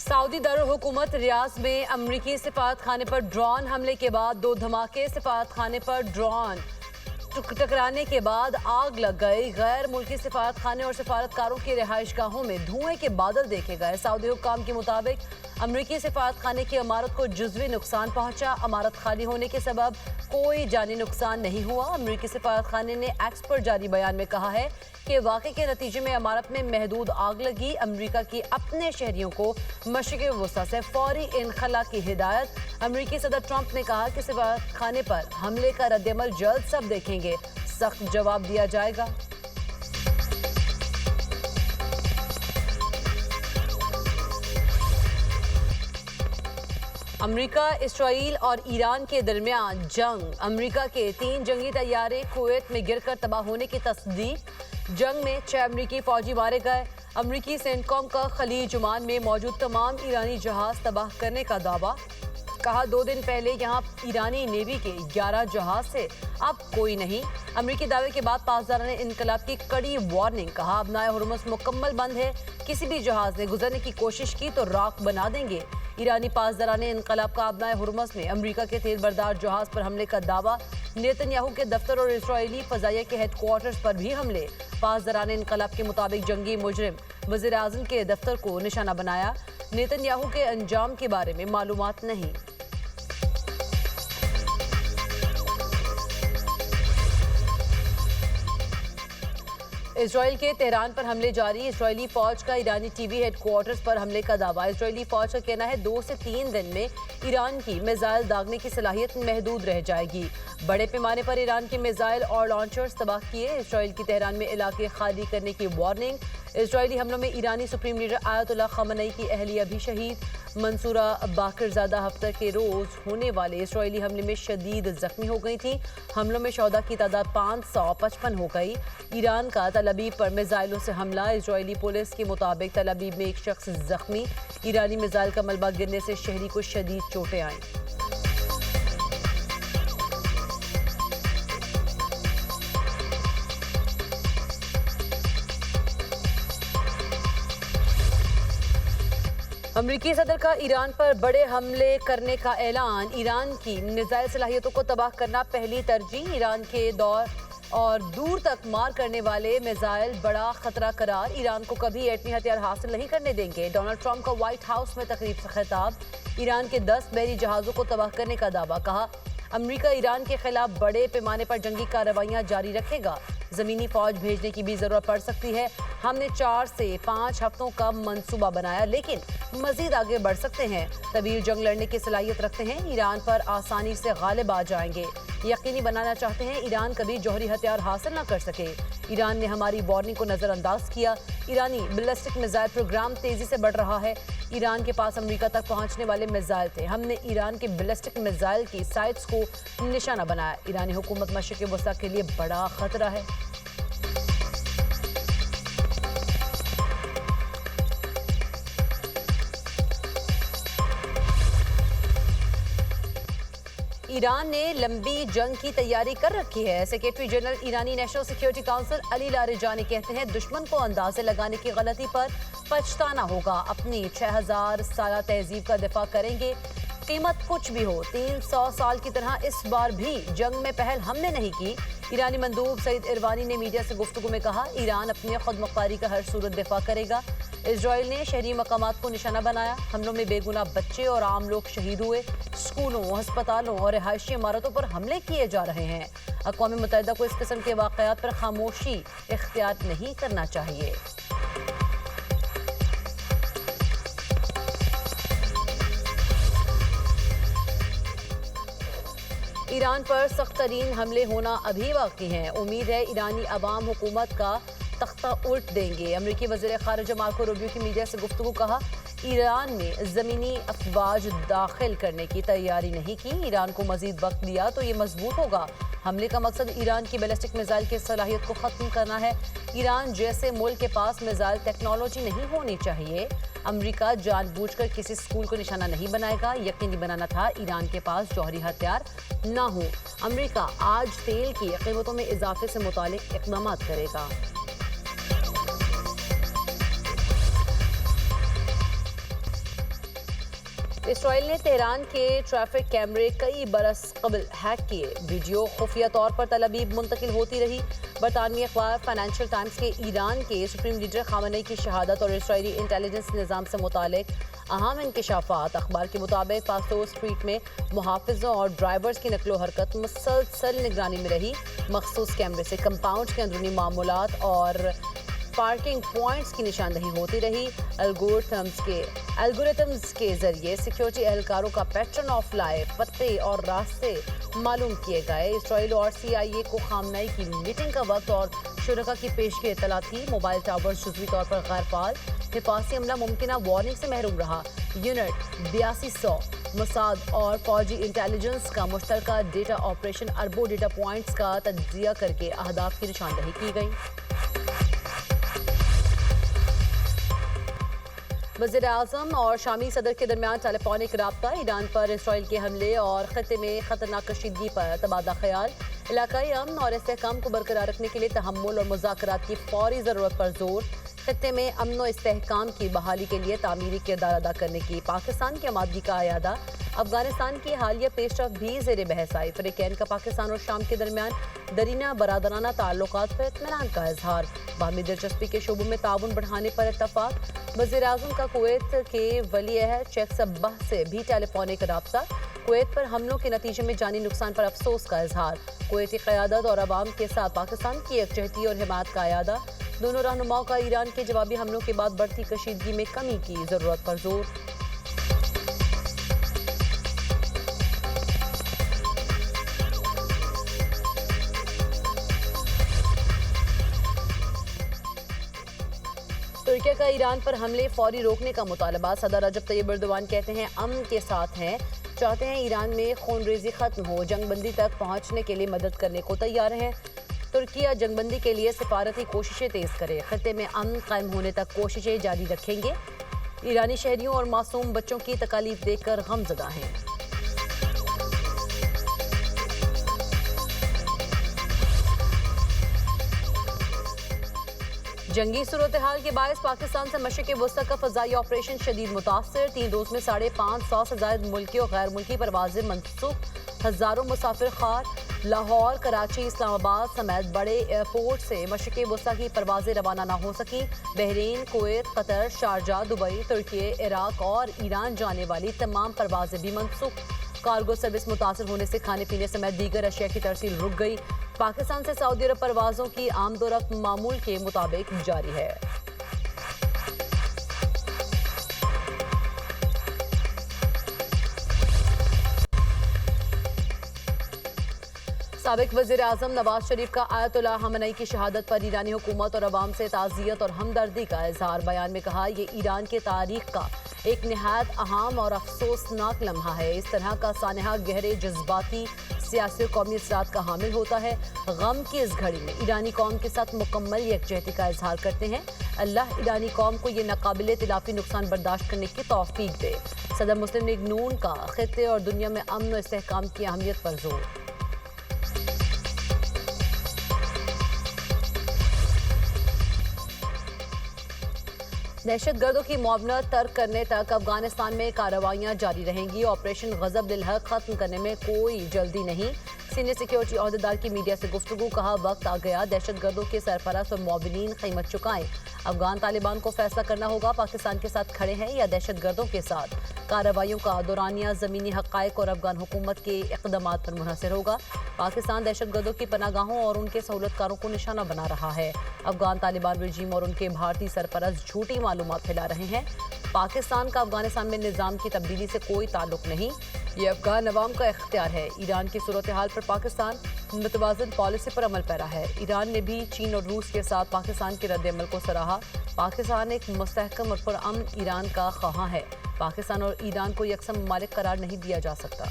Saudi दारुल-हुकूमत रियाज में अमरीकी सिफारत खाने पर ड्रोन हमले के बाद 2 धमाके, सिफारत खाने पर ड्रोन टकराने के बाद आग लग गई। गैर मुल्की सिफारत खाने और सिफारतकारों की रिहाइशगाहों में धुएं के बादल देखे गए। सऊदी हुक्काम के मुताबिक अमरीकी सिफारत खाने की इमारत को जुज़वी नुकसान पहुंचा। इमारत खाली होने के सबब कोई जानी नुकसान नहीं हुआ। अमरीकी सिफारत खाने ने एक्स पर जारी बयान में कहा है कि वाक़े के नतीजे में इमारत में महदूद आग लगी। अमरीका की अपने शहरियों को मशरिक़ वस्ता से फौरी इनखला की हिदायत। अमरीकी सदर ट्रंप ने कहा कि सिफारत खाने पर हमले का रद्दअमल जल्द सब देखेंगे, सख्त जवाब दिया जाएगा। अमरीका, इसराइल और ईरान के दरमियान जंग। अमरीका के 3 जंगी तैयारे कुवैत में गिरकर तबाह होने की तस्दीक। जंग में 6 अमरीकी फौजी मारे गए। अमरीकी सेंटकॉम का खलीज ओमान में मौजूद तमाम ईरानी जहाज तबाह करने का दावा। कहा 2 दिन पहले यहाँ ईरानी नेवी के 11 जहाज थे, अब कोई नहीं। अमरीकी दावे के बाद पासदारान इनकलाब की कड़ी वार्निंग। कहा अबनाए हुर्मुज़ मुकम्मल बंद है, किसी भी जहाज ने गुजरने की कोशिश की तो राख बना देंगे। ईरानी पासदारान इनकलाब का अबनाए हुर्मुज़ में अमरीका के तेल बरदार जहाज पर हमले का दावा। नेतन्याहू के दफ्तर और इसराइली फजाइया के हेडक्वार्टर्स पर भी हमले। पासदारान इनकलाब के मुताबिक जंगी मुजरिम वज़ीर आज़म के दफ्तर को निशाना बनाया। नेतन्याहू के अंजाम के बारे में मालूमात नहीं। इसराइल के तेहरान पर हमले जारी। इसराइली फौज का ईरानी टीवी हेडक्वार्टर्स पर हमले का दावा। इसराइली फौज का कहना है 2 से 3 दिन में ईरान की मिसाइल दागने की सलाहियत महदूद रह जाएगी। बड़े पैमाने पर ईरान के मिसाइल और लॉन्चर्स तबाह किए। इसराइल की तेहरान में इलाके खाली करने की वार्निंग। इसराइली हमलों में ईरानी सुप्रीम लीडर आयतुल्लाह खamenei की अहलिया भी शहीद। मंसूरा बाकिरजादा हफ्ते के रोज होने वाले इसराइली हमले में शदीद जख्मी हो गई थी। हमलों में शौदा की तादाद 555 हो गई। ईरान का तल अबीब पर मिसाइलों से हमला। इसराइली पुलिस के मुताबिक तल अबीब में एक शख्स जख्मी। ईरानी मिसाइल का मलबा गिरने से शहरी को शदीद चोटें आईं। अमरीकी सदर का ईरान पर बड़े हमले करने का ऐलान। ईरान की मिसाइल सलाहियतों को तबाह करना पहली तरजीह। ईरान के दौर और दूर तक मार करने वाले मिसाइल बड़ा खतरा करार। ईरान को कभी एटमी हथियार हासिल नहीं करने देंगे। डोनाल्ड ट्रंप का व्हाइट हाउस में तकरीब से खिताब। ईरान के 10 बहरी जहाज़ों को तबाह करने का दावा। कहा अमरीका ईरान के खिलाफ बड़े पैमाने पर जंगी कार्रवाइयाँ जारी रखेगा। ज़मीनी फौज भेजने की भी ज़रूरत पड़ सकती है। हमने 4 से 5 हफ्तों का मंसूबा बनाया, लेकिन मजीद आगे बढ़ सकते हैं। तवील जंग लड़ने की सलाहियत रखते हैं। ईरान पर आसानी से गालिब आ जाएंगे। यकीनी बनाना चाहते हैं ईरान कभी जौहरी हथियार हासिल न कर सके। ईरान ने हमारी वार्निंग को नज़रअंदाज किया। ईरानी बैलिस्टिक मिसाइल प्रोग्राम तेज़ी से बढ़ रहा है। ईरान के पास अमेरिका तक पहुंचने वाले मिसाइल थे। हमने ईरान के बैलिस्टिक मिसाइल की साइट्स को निशाना बनाया। ईरानी हुकूमत मशरिक़ वस्ता के लिए बड़ा खतरा है। ईरान ने लंबी जंग की तैयारी कर रखी है। सेक्रेटरी जनरल ईरानी national security council Ali Larijani कहते हैं दुश्मन को अंदाजे लगाने की गलती पर पछताना होगा। अपनी 6000 साल तहजीब का दिफा करेंगे, कीमत कुछ भी हो। 300 साल की तरह इस बार भी जंग में पहल हमने नहीं की। ईरानी मंदूब सईद इरवानी ने मीडिया से गुफ्तगू में कहा ईरान अपनी खुद मुख्तारी का हर सूरत दिफा करेगा। इसराइल ने शहरी मकामात को निशाना बनाया। हमलों में बेगुनाह बच्चे और आम लोग शहीद हुए। स्कूलों, अस्पतालों और रिहायशी इमारतों पर हमले किए जा रहे हैं। अक़वाम मुत्तहिदा को इस किस्म के वाक़यात पर खामोशी इख्तियार नहीं करना चाहिए। ईरान पर सख्त तरीन हमले होना अभी बाकी हैं। उम्मीद है ईरानी अवाम हुकूमत का तख्ता उल्ट देंगे। अमरीकी वज़ीर ख़ारिजा मार्को रूबियो की मीडिया से गुफ्तगू। कहा ईरान ने ज़मीनी अफवाज दाखिल करने की तैयारी नहीं की। ईरान को मज़ीद वक्त दिया तो ये मजबूत होगा। हमले का मकसद ईरान की बैलिस्टिक मिसाइल की सलाहियत को ख़त्म करना है। ईरान जैसे मुल्क के पास मिसाइल टेक्नोलॉजी नहीं होनी चाहिए। अमरीका जानबूझकर किसी स्कूल को निशाना नहीं बनाएगा। यकीनी बनाना था ईरान के पास जौहरी हथियार ना हो। अमरीका आज तेल की कीमतों में इजाफे से मुतालिक इक़दाम करेगा। اسرائیل نے تہران کے ٹریفک کیمرے کئی برس قبل ہیک کیے، ویڈیو خفیہ طور پر تل ابیب منتقل ہوتی رہی۔ برطانوی اخبار فائنینشل ٹائمز کے ایران کے سپریم لیڈر خامنئی کی شہادت اور اسرائیلی انٹیلیجنس نظام سے متعلق اہم انکشافات۔ اخبار کے مطابق پاستور اسٹریٹ میں محافظوں اور ڈرائیورز کی نقل و حرکت مسلسل نگرانی میں رہی۔ مخصوص کیمرے سے کمپاؤنڈ کے اندرونی معمولات اور پارکنگ پوائنٹس کی نشاندہی ہوتی رہی۔ الگورتھمز کے ذریعے سیکیورٹی اہلکاروں کا پیٹرن آف لائف، پتے اور راستے معلوم کیے گئے۔ اسرائیل اور CIA کو خامنئی کی میٹنگ کا وقت اور شرکاء کی پیشگی اطلاع تھی۔ موبائل ٹاورز جزوی طور پر غیر فعال، حفاظتی عملہ ممکنہ وارننگ سے محروم رہا۔ یونٹ 8200 موساد اور فوجی انٹیلیجنس کا مشترکہ ڈیٹا آپریشن اربوں ڈیٹا پوائنٹس کا تجزیہ کر کے اہداف کی نشاندہی کی گئی۔ وزیر اعظم اور شامی صدر کے درمیان ٹیلی فونک رابطہ، ایران پر اسرائیل کے حملے اور خطے میں خطرناک کشیدگی پر تبادلہ خیال، علاقائی امن اور استحکام کو برقرار رکھنے کے لیے تحمل اور مذاکرات کی فوری ضرورت پر زور، خطے میں امن و استحکام کی بحالی کے لیے تعمیری کردار ادا کرنے کی پاکستان کی آمادگی کا اعادہ، افغانستان کی حالیہ پیش رفت بھی زیر بحث آئی، فریقین کا پاکستان اور شام کے درمیان دیرینہ برادرانہ تعلقات پر اطمینان کا اظہار، باہمی دلچسپی کے شعبوں میں تعاون بڑھانے پر اتفاق، وزیر اعظم کا کویت کے ولی عہد شیخ صباح سے بھی ٹیلی فونک رابطہ، کویت پر حملوں کے نتیجے میں جانی نقصان پر افسوس کا اظہار، کویتی قیادت اور عوام کے ساتھ پاکستان کی یکجہتی اور حمایت کا اعادہ، دونوں رہنماؤں کا ایران کے جوابی حملوں کے بعد بڑھتی کشیدگی میں کمی کی ضرورت پر زور۔ ترکیہ کا ایران پر حملے فوری روکنے کا مطالبہ، صدر رجب طیب ایردوان کہتے ہیں امن کے ساتھ ہیں، چاہتے ہیں ایران میں خون ریزی ختم ہو، جنگ بندی تک پہنچنے کے لیے مدد کرنے کو تیار ہیں، ترکیہ جنگ بندی کے لیے سفارتی کوششیں تیز کرے، خطے میں امن قائم ہونے تک کوششیں جاری رکھیں گے، ایرانی شہریوں اور معصوم بچوں کی تکالیف دیکھ کر غم زدہ ہیں۔ جنگی صورتحال کے باعث پاکستان سے مشرق وسطی کا فضائی آپریشن شدید متاثر، 3 روز میں 550 سے زائد ملکی اور غیر ملکی پروازیں منسوخ، ہزاروں مسافر خوار، لاہور، کراچی، اسلام آباد سمیت بڑے ایئرپورٹ سے مشرق وسطی کی پروازیں روانہ نہ ہو سکیں، بحرین، کویت، قطر، شارجہ، دبئی، ترکی، عراق اور ایران جانے والی تمام پروازیں بھی منسوخ، کارگو سروس متاثر ہونے سے کھانے پینے سمیت دیگر اشیاء کی ترسیل رک گئی، پاکستان سے سعودی عرب پروازوں کی آمد و رفت معمول کے مطابق جاری ہے۔ سابق وزیر اعظم نواز شریف کا آیت اللہ خامنئی کی شہادت پر ایرانی حکومت اور عوام سے تعزیت اور ہمدردی کا اظہار، بیان میں کہا یہ ایران کے تاریخ کا ایک نہایت اہم اور افسوسناک لمحہ ہے، اس طرح کا سانحہ گہرے جذباتی سیاسی اور قومی اثرات کا حامل ہوتا ہے، غم کی اس گھڑی میں ایرانی قوم کے ساتھ مکمل یکجہتی کا اظہار کرتے ہیں، اللہ ایرانی قوم کو یہ ناقابل تلافی نقصان برداشت کرنے کی توفیق دے۔ صدر مسلم لیگ نون کا خطے اور دنیا میں امن و استحکام کی اہمیت پر زور۔ دہشت گردوں کی معاونت ترک کرنے تک افغانستان میں کارروائیاں جاری رہیں گی، آپریشن غضب للحق ختم کرنے میں کوئی جلدی نہیں، سینئر سیکیورٹی عہدیدار کی میڈیا سے گفتگو، کہا وقت آ گیا دہشت گردوں کے سرپرست اور معاونین قیمت چکائیں، افغان طالبان کو فیصلہ کرنا ہوگا پاکستان کے ساتھ کھڑے ہیں یا دہشت گردوں کے ساتھ، کارروائیوں کا دورانیہ زمینی حقائق اور افغان حکومت کے اقدامات پر منحصر ہوگا، پاکستان دہشت گردوں کی پناہ گاہوں اور ان کے سہولت کاروں کو نشانہ بنا رہا ہے، افغان طالبان رجیم اور ان کے بھارتی سرپرست جھوٹی معلومات پھیلا رہے ہیں، پاکستان کا افغانستان میں نظام کی تبدیلی سے کوئی تعلق نہیں، یہ افغان عوام کا اختیار ہے، ایران کی صورتحال پر پاکستان متوازن پالیسی پر عمل پیرا ہے، ایران نے بھی چین اور روس کے ساتھ پاکستان کے رد عمل کو سراہا، پاکستان ایک مستحکم اور پرامن ایران کا خواہاں ہے، پاکستان اور ایران کو یکساں ممالک قرار نہیں دیا جا سکتا۔